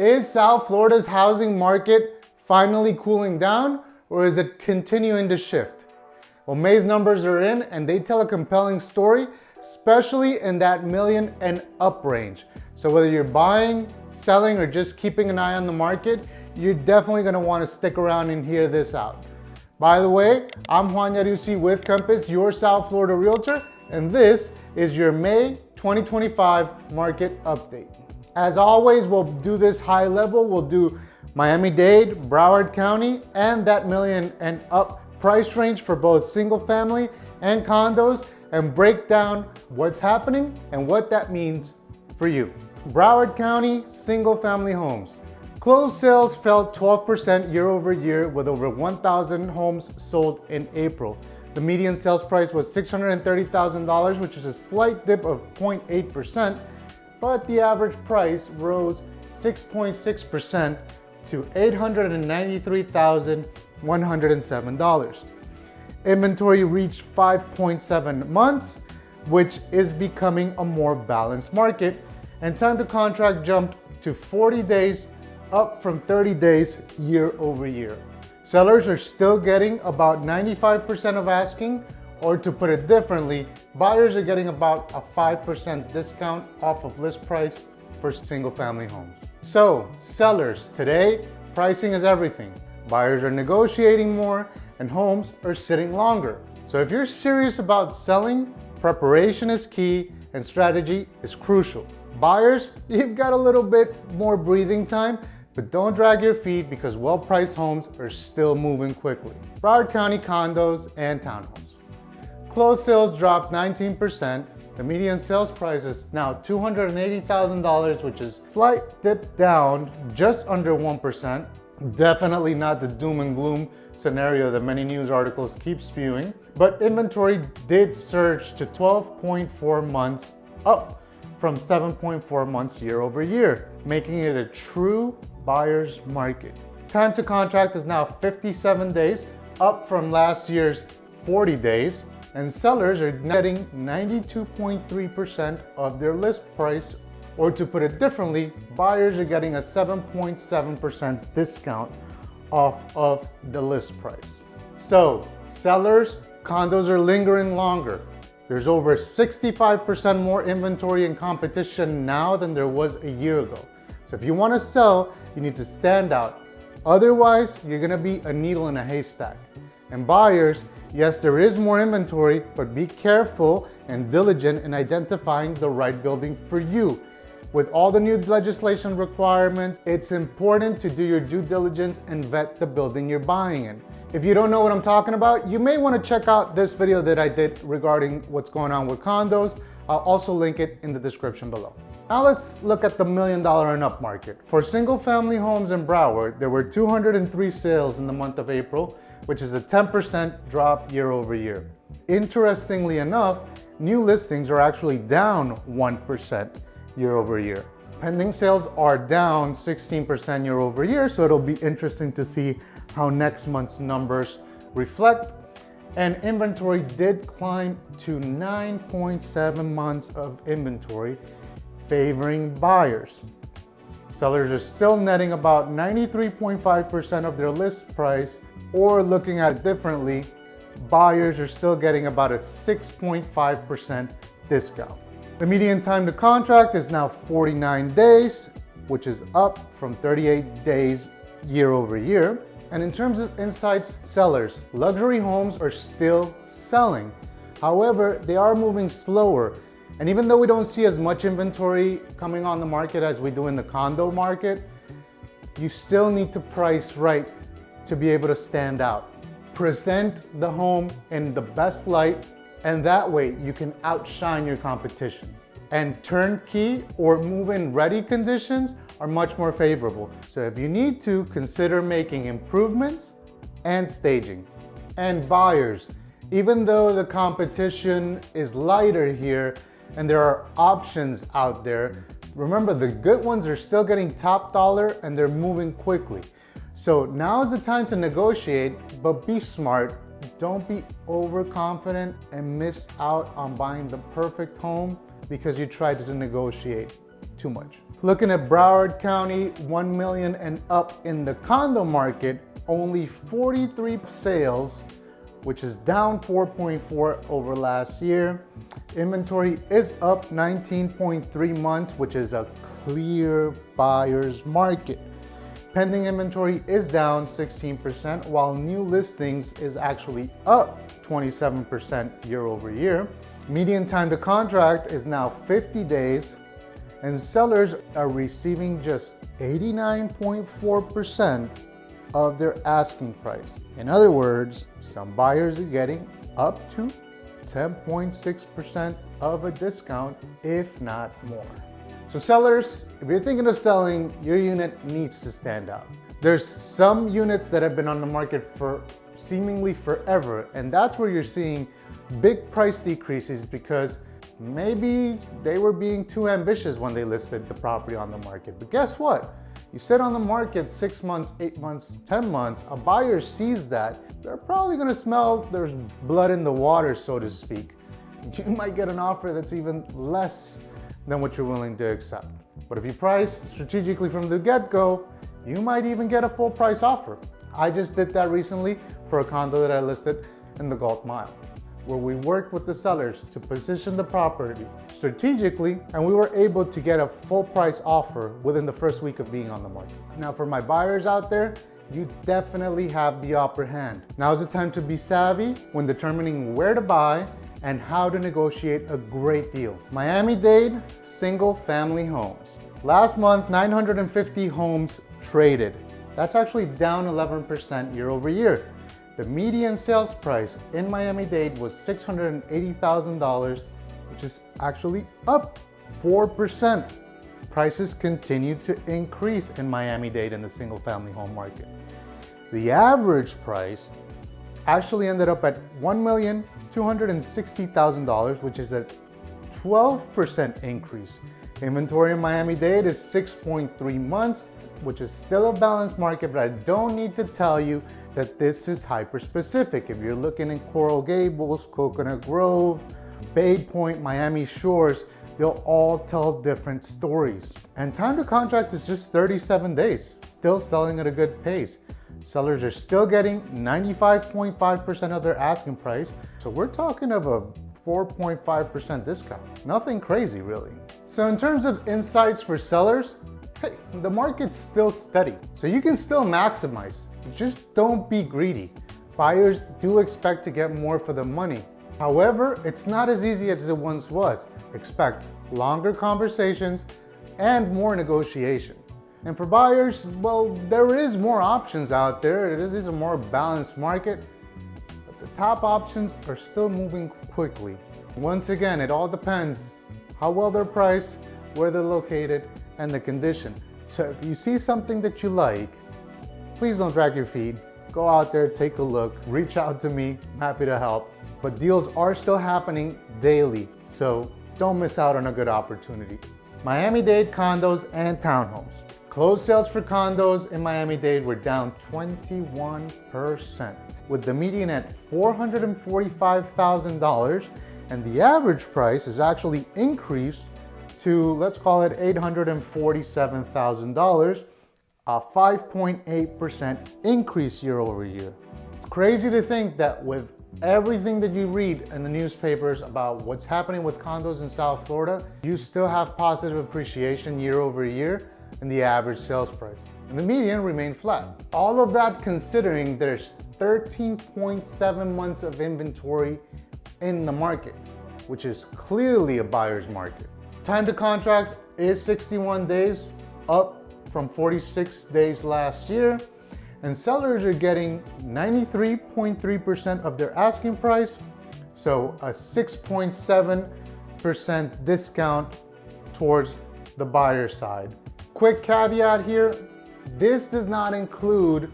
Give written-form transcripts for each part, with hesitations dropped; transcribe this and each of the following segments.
Is South Florida's housing market finally cooling down, or is it continuing to shift? Well, May's numbers are in and they tell a compelling story, especially in that million and up range. So whether you're buying, selling, or just keeping an eye on the market, you're definitely gonna wanna stick around and hear this out. By the way, I'm Juan Yarusi with Compass, your South Florida realtor, and this is your May 2025 market update. As always, we'll do this high level. We'll do Miami-Dade, Broward County, and that million and up price range for both single family and condos, and break down what's happening and what that means for you. Broward County single family homes. Closed sales fell 12% year over year with over 1,000 homes sold in April. The median sales price was $630,000, which is a slight dip of 0.8%, but the average price rose 6.6% to $893,107. Inventory reached 5.7 months, which is becoming a more balanced market, and time to contract jumped to 40 days, up from 30 days year over year. Sellers are still getting about 95% of asking, or to put it differently, buyers are getting about a 5% discount off of list price for single family homes. So sellers, today, pricing is everything. Buyers are negotiating more and homes are sitting longer. So if you're serious about selling, preparation is key and strategy is crucial. Buyers, you've got a little bit more breathing time, but don't drag your feet because well-priced homes are still moving quickly. Broward County condos and townhomes. Closed sales dropped 19%. The median sales price is now $280,000, which is a slight dip down, just under 1%. Definitely not the doom and gloom scenario that many news articles keep spewing, but inventory did surge to 12.4 months, up from 7.4 months year over year, making it a true buyer's market. Time to contract is now 57 days, up from last year's 40 days, and sellers are getting 92.3% of their list price, or to put it differently, buyers are getting a 7.7% discount off of the list price. So sellers, condos are lingering longer. There's over 65% more inventory and competition now than there was a year ago. So if you want to sell, you need to stand out. Otherwise, you're going to be a needle in a haystack. And buyers, yes, there is more inventory, but be careful and diligent in identifying the right building for you. With all the new legislation requirements, it's important to do your due diligence and vet the building you're buying in. If you don't know what I'm talking about, you may want to check out this video that I did regarding what's going on with condos. I'll also link it in the description below. Now let's look at the $1 million and up market. For single family homes in Broward, there were 203 sales in the month of April, which is a 10% drop year over year. Interestingly enough, new listings are actually down 1% year over year. Pending sales are down 16% year over year, so it'll be interesting to see how next month's numbers reflect. And inventory did climb to 9.7 months of inventory, favoring buyers. Sellers are still netting about 93.5% of their list price, or looking at it differently, buyers are still getting about a 6.5% discount. The median time to contract is now 49 days, which is up from 38 days year over year. And in terms of insights, sellers, luxury homes are still selling. However, they are moving slower. And even though we don't see as much inventory coming on the market as we do in the condo market, you still need to price right to be able to stand out. Present the home in the best light, and that way you can outshine your competition. And turnkey or move-in ready conditions are much more favorable. So if you need to, consider making improvements and staging. And buyers, even though the competition is lighter here and there are options out there, remember the good ones are still getting top dollar and they're moving quickly. So now is the time to negotiate, but be smart. Don't be overconfident and miss out on buying the perfect home because you tried to negotiate too much. Looking at Broward County, 1 million and up in the condo market, only 43 sales, which is down 4.4 over last year. Inventory is up 19.3 months, which is a clear buyer's market. Pending inventory is down 16%, while new listings is actually up 27% year over year. Median time to contract is now 50 days, and sellers are receiving just 89.4% of their asking price. In other words, some buyers are getting up to 10.6% of a discount, if not more. So sellers, if you're thinking of selling, your unit needs to stand out. There's some units that have been on the market for seemingly forever, and that's where you're seeing big price decreases because maybe they were being too ambitious when they listed the property on the market. But guess what? You sit on the market 6 months, 8 months, 10 months, a buyer sees that, they're probably gonna smell there's blood in the water, so to speak. You might get an offer that's even less than what you're willing to accept. But if you price strategically from the get-go, you might even get a full price offer. I just did that recently for a condo that I listed in the Gulf Mile, where we worked with the sellers to position the property strategically, and we were able to get a full price offer within the first week of being on the market. Now for my buyers out there, you definitely have the upper hand. Now is the time to be savvy when determining where to buy and how to negotiate a great deal. Miami-Dade single family homes. Last month, 950 homes traded. That's actually down 11% year over year. The median sales price in Miami-Dade was $680,000, which is actually up 4%. Prices continue to increase in Miami-Dade in the single family home market. The average price actually ended up at $1,260,000, which is a 12% increase. Inventory in Miami-Dade is 6.3 months, which is still a balanced market, but I don't need to tell you that this is hyper-specific. If you're looking in Coral Gables, Coconut Grove, Bay Point, Miami Shores, they'll all tell different stories. And time to contract is just 37 days, still selling at a good pace. Sellers are still getting 95.5% of their asking price, so we're talking of a 4.5% discount. Nothing crazy, really. So in terms of insights for sellers, hey, the market's still steady, so you can still maximize. Just don't be greedy. Buyers do expect to get more for the money. However, it's not as easy as it once was. Expect longer conversations and more negotiation. And for buyers, well, there is more options out there. It is a more balanced market, but the top options are still moving quickly. Once again, it all depends how well they're priced, where they're located, and the condition. So if you see something that you like, please don't drag your feet. Go out there, take a look, reach out to me. I'm happy to help. But deals are still happening daily, so don't miss out on a good opportunity. Miami-Dade condos and townhomes. Closed sales for condos in Miami-Dade were down 21%, with the median at $445,000, and the average price is actually increased to, let's call it $847,000, a 5.8% increase year over year. It's crazy to think that with everything that you read in the newspapers about what's happening with condos in South Florida, you still have positive appreciation year over year in the average sales price, and the median remained flat. All of that considering there's 13.7 months of inventory in the market, which is clearly a buyer's market. Time to contract is 61 days, up from 46 days last year, and sellers are getting 93.3% of their asking price, so a 6.7% discount towards the buyer side. Quick caveat here, this does not include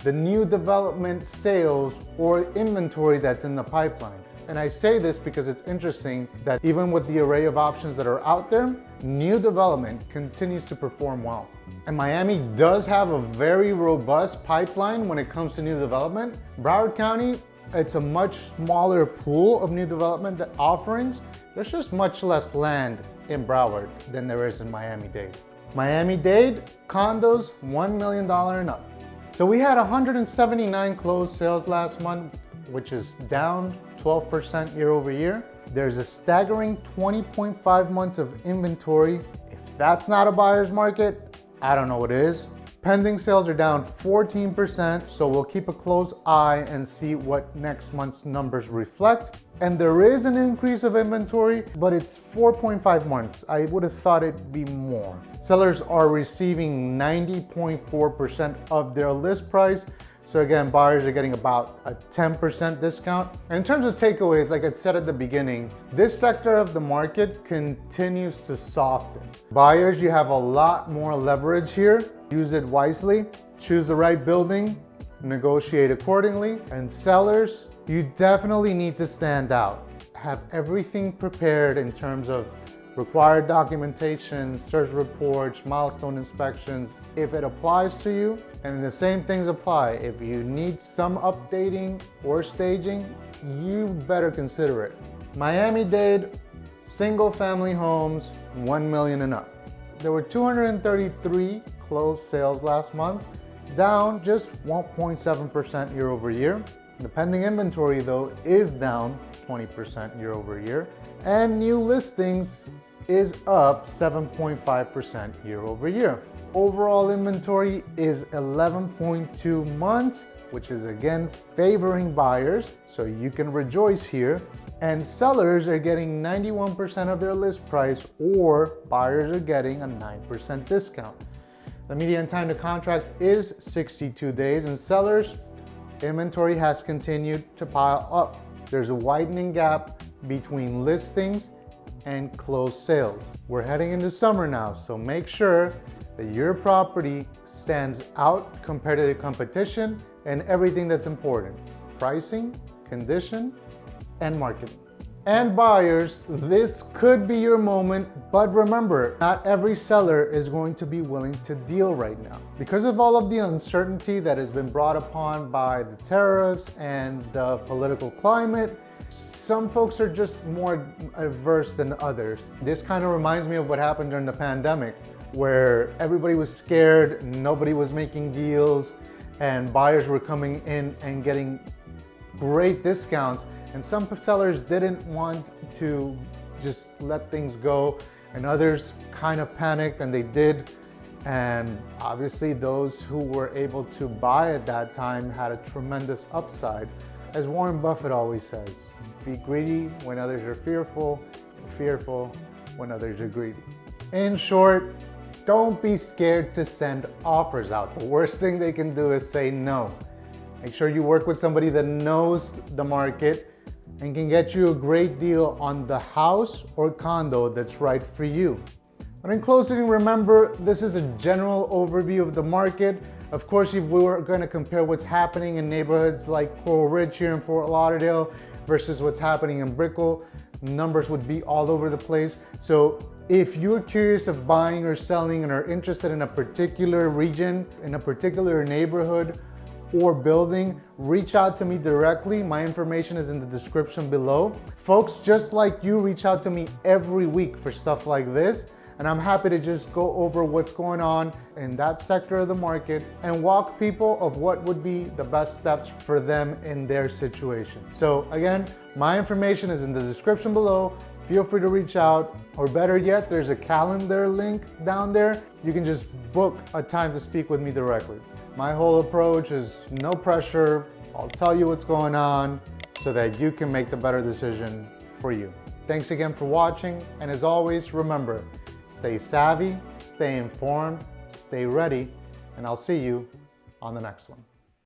the new development sales or inventory that's in the pipeline. And I say this because it's interesting that even with the array of options that are out there, new development continues to perform well. And Miami does have a very robust pipeline when it comes to new development. Broward County, it's a much smaller pool of new development offerings. There's just much less land in Broward than there is in Miami-Dade. Miami-Dade, condos $1 million and up. So we had 179 closed sales last month, which is down 12% year over year. There's a staggering 20.5 months of inventory. If that's not a buyer's market, I don't know what is. Pending sales are down 14%, so we'll keep a close eye and see what next month's numbers reflect. And there is an increase of inventory, but it's 4.5 months. I would have thought it'd be more. Sellers are receiving 90.4% of their list price. So again, buyers are getting about a 10% discount. And in terms of takeaways, like I said at the beginning, this sector of the market continues to soften. Buyers, you have a lot more leverage here. Use it wisely, choose the right building, negotiate accordingly. And sellers, you definitely need to stand out. Have everything prepared in terms of required documentation, search reports, milestone inspections, if it applies to you. And the same things apply. If you need some updating or staging, you better consider it. Miami-Dade, single family homes, 1 million and up. There were 233 closed sales last month, down just 1.7% year over year. The pending inventory though is down 20% year over year, and new listings is up 7.5% year over year. Overall inventory is 11.2 months, which is again favoring buyers, so you can rejoice here. And sellers are getting 91% of their list price, or buyers are getting a 9% discount. The median time to contract is 62 days, and sellers, inventory has continued to pile up. There's a widening gap between listings and closed sales. We're heading into summer now, so make sure that your property stands out compared to the competition and everything that's important: pricing, condition, and marketing. And buyers, this could be your moment, but remember, not every seller is going to be willing to deal right now. Because of all of the uncertainty that has been brought upon by the tariffs and the political climate, some folks are just more averse than others. This kind of reminds me of what happened during the pandemic, where everybody was scared, nobody was making deals, and buyers were coming in and getting great discounts. And some sellers didn't want to just let things go, and others kind of panicked, and they did. And obviously those who were able to buy at that time had a tremendous upside. As Warren Buffett always says, be greedy when others are fearful, and fearful when others are greedy. In short, don't be scared to send offers out. The worst thing they can do is say no. Make sure you work with somebody that knows the market and can get you a great deal on the house or condo that's right for you. But in closing, remember, this is a general overview of the market. Of course, if we were going to compare what's happening in neighborhoods like Coral Ridge here in Fort Lauderdale versus what's happening in Brickell, numbers would be all over the place. So if you're curious of buying or selling and are interested in a particular region, in a particular neighborhood or building, reach out to me directly. My information is in the description below. Folks just like you reach out to me every week for stuff like this, and I'm happy to just go over what's going on in that sector of the market and walk people of what would be the best steps for them in their situation. So again, my information is in the description below. Feel free to reach out, or better yet, there's a calendar link down there. You can just book a time to speak with me directly. My whole approach is no pressure. I'll tell you what's going on so that you can make the better decision for you. Thanks again for watching, and as always, remember, stay savvy, stay informed, stay ready, and I'll see you on the next one.